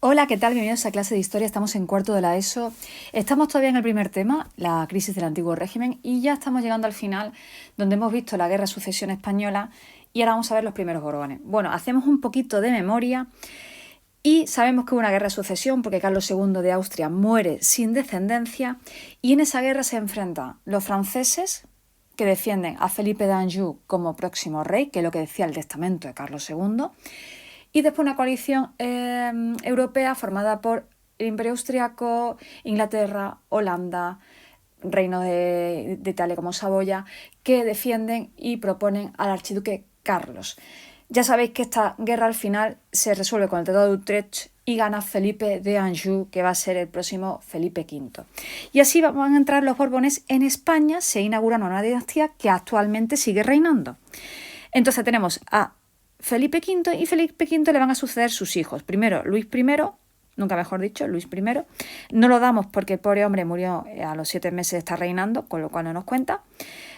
Hola, ¿qué tal? Bienvenidos a clase de historia. Estamos en cuarto de la ESO. Estamos todavía en el primer tema, la crisis del antiguo régimen, y ya estamos llegando al final, donde hemos visto la guerra de sucesión española y ahora vamos a ver los primeros Borbones. Bueno, hacemos un poquito de memoria y sabemos que hubo una guerra de sucesión porque Carlos II de Austria muere sin descendencia y en esa guerra se enfrentan los franceses, que defienden a Felipe d'Anjou como próximo rey, que es lo que decía el testamento de Carlos II, y después una coalición europea formada por el Imperio Austriaco, Inglaterra, Holanda, Reino de Italia como Saboya, que defienden y proponen al archiduque Carlos. Ya sabéis que esta guerra al final se resuelve con el Tratado de Utrecht y gana Felipe de Anjou, que va a ser el próximo Felipe V. Y así van a entrar los Borbones en España, se inaugura una dinastía que actualmente sigue reinando. Entonces tenemos a Felipe V y Felipe V le van a suceder sus hijos. Primero Luis I, nunca mejor dicho, Luis I. No lo damos porque el pobre hombre murió a los 7 meses de estar reinando, con lo cual no nos cuenta.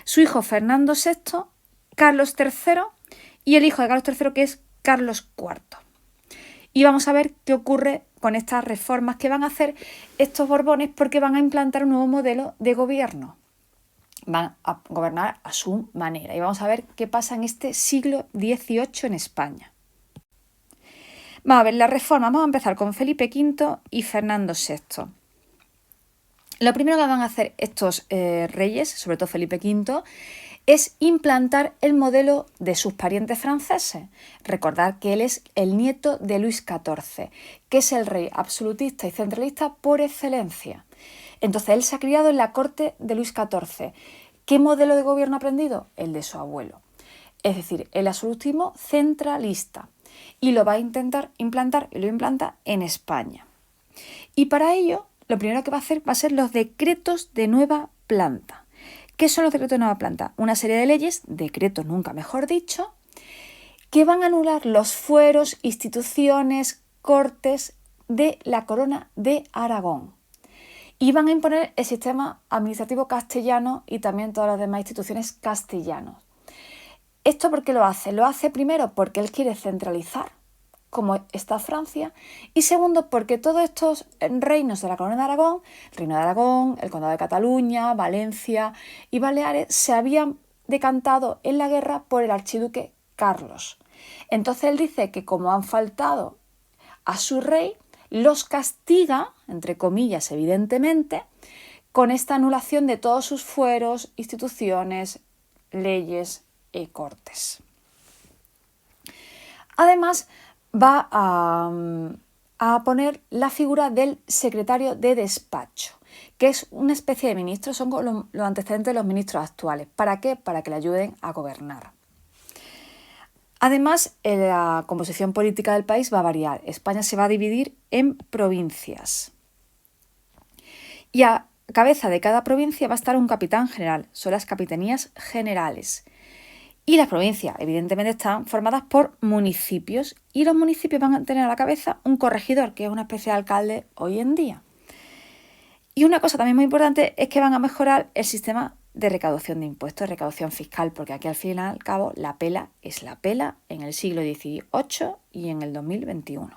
Su hijo Fernando VI, Carlos III y el hijo de Carlos III que es Carlos IV. Y vamos a ver qué ocurre con estas reformas que van a hacer estos Borbones porque van a implantar un nuevo modelo de gobierno. Van a gobernar a su manera. Y vamos a ver qué pasa en este siglo XVIII en España. Vamos a ver la reforma. Vamos a empezar con Felipe V y Fernando VI. Lo primero que van a hacer estos reyes, sobre todo Felipe V, es implantar el modelo de sus parientes franceses. Recordad que él es el nieto de Luis XIV, que es el rey absolutista y centralista por excelencia. Entonces él se ha criado en la corte de Luis XIV. ¿Qué modelo de gobierno ha aprendido? El de su abuelo. Es decir, el absolutismo centralista. Y lo va a intentar implantar y lo implanta en España. Y para ello, lo primero que va a hacer va a ser los decretos de nueva planta. ¿Qué son los decretos de nueva planta? Una serie de leyes, decretos nunca mejor dicho, que van a anular los fueros, instituciones, cortes de la corona de Aragón. Y van a imponer el sistema administrativo castellano y también todas las demás instituciones castellanas. ¿Esto por qué lo hace? Lo hace primero porque él quiere centralizar, como está Francia, y segundo porque todos estos reinos de la corona de Aragón, el Reino de Aragón, el Condado de Cataluña, Valencia y Baleares, se habían decantado en la guerra por el archiduque Carlos. Entonces él dice que como han faltado a su rey, los castiga, entre comillas, evidentemente, con esta anulación de todos sus fueros, instituciones, leyes y cortes. Además, va a poner la figura del secretario de despacho, que es una especie de ministro, son los antecedentes de los ministros actuales. ¿Para qué? Para que le ayuden a gobernar. Además, la composición política del país va a variar. España se va a dividir en provincias. Y a cabeza de cada provincia va a estar un capitán general. Son las capitanías generales. Y las provincias, evidentemente, están formadas por municipios. Y los municipios van a tener a la cabeza un corregidor, que es una especie de alcalde hoy en día. Y una cosa también muy importante es que van a mejorar el sistema de recaudación de impuestos, recaudación fiscal, porque aquí al fin y al cabo la pela es la pela en el siglo XVIII y en el 2021.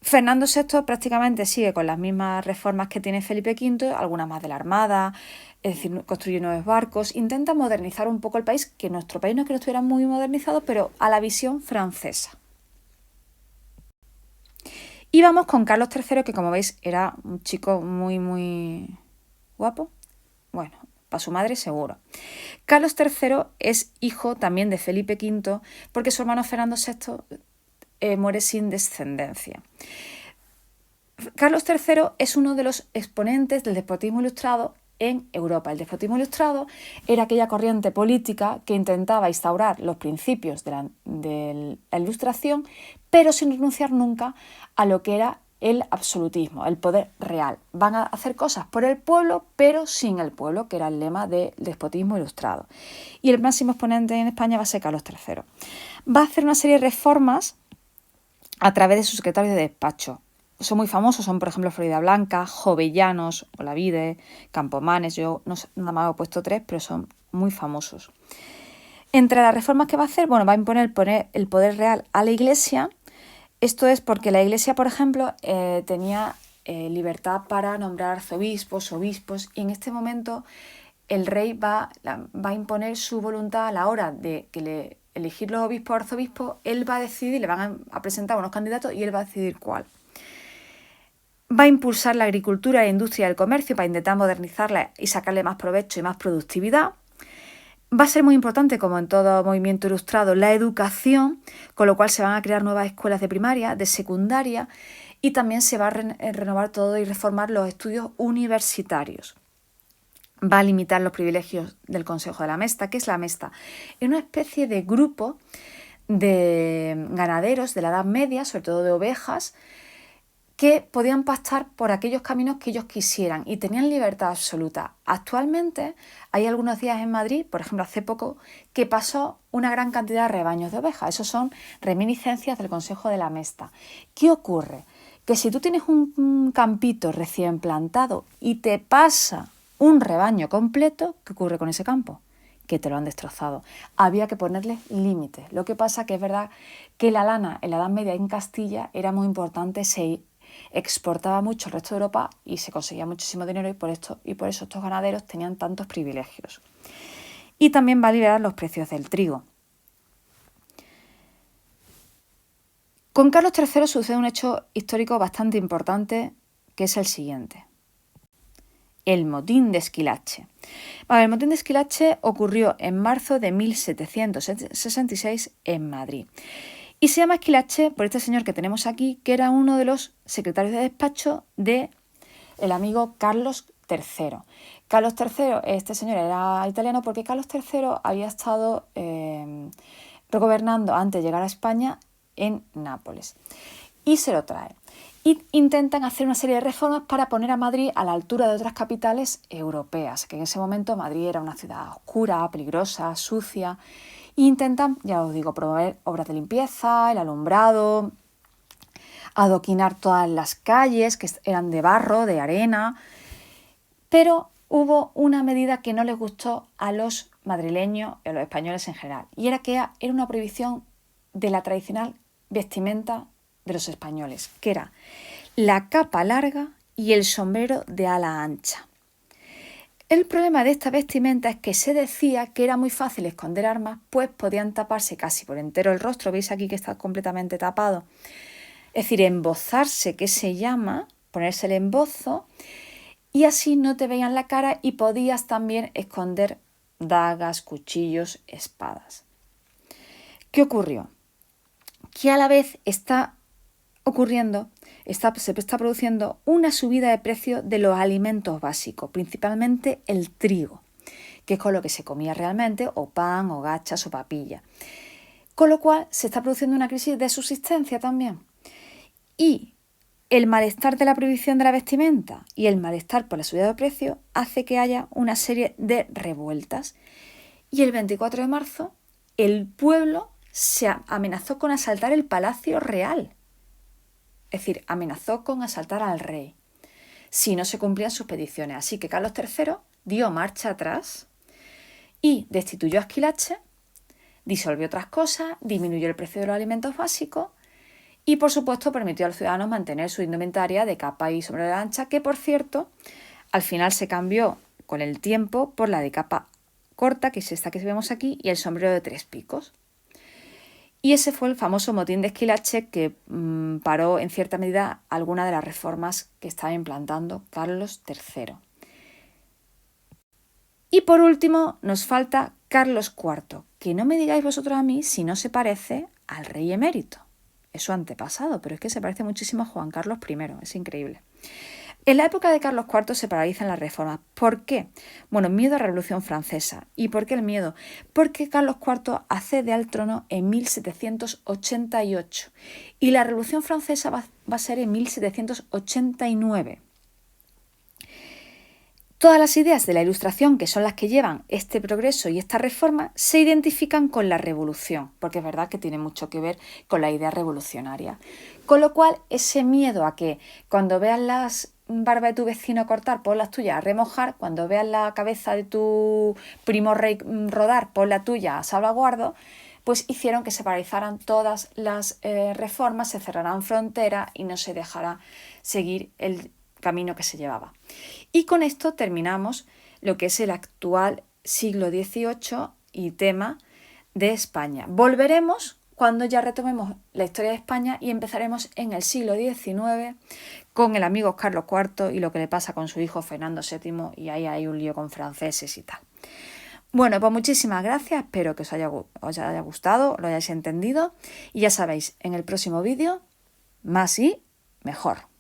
Fernando VI prácticamente sigue con las mismas reformas que tiene Felipe V, algunas más de la Armada, es decir, construye nuevos barcos, intenta modernizar un poco el país, que nuestro país no es que no estuviera muy modernizado, pero a la visión francesa. Y vamos con Carlos III, que como veis era un chico muy guapo. Bueno, para su madre seguro. Carlos III es hijo también de Felipe V porque su hermano Fernando VI muere sin descendencia. Carlos III es uno de los exponentes del despotismo ilustrado en Europa. El despotismo ilustrado era aquella corriente política que intentaba instaurar los principios de la Ilustración, pero sin renunciar nunca a lo que era el absolutismo, el poder real. Van a hacer cosas por el pueblo, pero sin el pueblo, que era el lema del despotismo ilustrado. Y el máximo exponente en España va a ser Carlos III. Va a hacer una serie de reformas a través de su secretario de despacho. Son muy famosos, son por ejemplo Florida Blanca, Jovellanos, Olavide, Campomanes. Yo nada más he puesto 3, pero son muy famosos. Entre las reformas que va a hacer, bueno, va a imponer el poder real a la Iglesia. Esto es porque la Iglesia, por ejemplo, tenía libertad para nombrar arzobispos, obispos, y en este momento el rey va a imponer su voluntad a la hora de elegir los obispos o arzobispos. Él va a decidir, le van a presentar unos candidatos y él va a decidir cuál. Va a impulsar la agricultura, la industria y el comercio para intentar modernizarla y sacarle más provecho y más productividad. Va a ser muy importante, como en todo movimiento ilustrado, la educación, con lo cual se van a crear nuevas escuelas de primaria, de secundaria, y también se va a renovar todo y reformar los estudios universitarios. Va a limitar los privilegios del Consejo de la Mesta. ¿Qué es la Mesta? Es una especie de grupo de ganaderos de la Edad Media, sobre todo de ovejas, que podían pastar por aquellos caminos que ellos quisieran y tenían libertad absoluta. Actualmente hay algunos días en Madrid, por ejemplo hace poco, que pasó una gran cantidad de rebaños de ovejas. Esos son reminiscencias del Consejo de la Mesta. ¿Qué ocurre? Que si tú tienes un campito recién plantado y te pasa un rebaño completo, ¿qué ocurre con ese campo? Que te lo han destrozado. Había que ponerle límites. Lo que pasa que es verdad que la lana en la Edad Media en Castilla era muy importante, se exportaba mucho al resto de Europa y se conseguía muchísimo dinero y por eso estos ganaderos tenían tantos privilegios. Y también va a liberar los precios del trigo. Con Carlos III sucede un hecho histórico bastante importante, que es el siguiente: el motín de Esquilache. El motín de Esquilache ocurrió en marzo de 1766 en Madrid. Y se llama Esquilache por este señor que tenemos aquí, que era uno de los secretarios de despacho del amigo Carlos III. Carlos III, este señor era italiano porque Carlos III había estado gobernando antes de llegar a España en Nápoles. Y se lo trae. Y intentan hacer una serie de reformas para poner a Madrid a la altura de otras capitales europeas, que en ese momento Madrid era una ciudad oscura, peligrosa, sucia. E intentan, ya os digo, promover obras de limpieza, el alumbrado, adoquinar todas las calles que eran de barro, de arena. Pero hubo una medida que no les gustó a los madrileños y a los españoles en general, y era que era una prohibición de la tradicional vestimenta de los españoles, que era la capa larga y el sombrero de ala ancha. El problema de esta vestimenta es que se decía que era muy fácil esconder armas, pues podían taparse casi por entero el rostro. Veis aquí que está completamente tapado. Es decir, embozarse, que se llama, ponerse el embozo, y así no te veían la cara y podías también esconder dagas, cuchillos, espadas. ¿Qué ocurrió? Que a la vez se está produciendo una subida de precio de los alimentos básicos, principalmente el trigo, que es con lo que se comía realmente, o pan, o gachas, o papilla. Con lo cual se está produciendo una crisis de subsistencia también. Y el malestar de la prohibición de la vestimenta y el malestar por la subida de precio hace que haya una serie de revueltas. Y el 24 de marzo el pueblo se amenazó con asaltar el Palacio Real. Es decir, amenazó con asaltar al rey si no se cumplían sus peticiones. Así que Carlos III dio marcha atrás y destituyó a Esquilache, disolvió otras cosas, disminuyó el precio de los alimentos básicos y, por supuesto, permitió a los ciudadanos mantener su indumentaria de capa y sombrero de ancha, que, por cierto, al final se cambió con el tiempo por la de capa corta, que es esta que vemos aquí, y el sombrero de 3 picos. Y ese fue el famoso motín de Esquilache que paró en cierta medida algunas de las reformas que estaba implantando Carlos III. Y por último nos falta Carlos IV, que no me digáis vosotros a mí si no se parece al rey emérito. Es su antepasado, pero es que se parece muchísimo a Juan Carlos I, es increíble. En la época de Carlos IV se paralizan las reformas. ¿Por qué? Bueno, miedo a la Revolución Francesa. ¿Y por qué el miedo? Porque Carlos IV accede al trono en 1788 y la Revolución Francesa va a ser en 1789. Todas las ideas de la Ilustración, que son las que llevan este progreso y esta reforma, se identifican con la revolución, porque es verdad que tiene mucho que ver con la idea revolucionaria. Con lo cual, ese miedo a que cuando vean las barba de tu vecino cortar, pon las tuyas a remojar. Cuando veas la cabeza de tu primo rey rodar, pon la tuya a salvaguardo. Pues hicieron que se paralizaran todas las reformas, se cerrarán fronteras y no se dejará seguir el camino que se llevaba. Y con esto terminamos lo que es el actual siglo XVIII y tema de España. Volveremos cuando ya retomemos la historia de España y empezaremos en el siglo XIX con el amigo Carlos IV y lo que le pasa con su hijo Fernando VII, y ahí hay un lío con franceses y tal. Bueno, pues muchísimas gracias, espero que os haya gustado, lo hayáis entendido, y ya sabéis, en el próximo vídeo, más y mejor.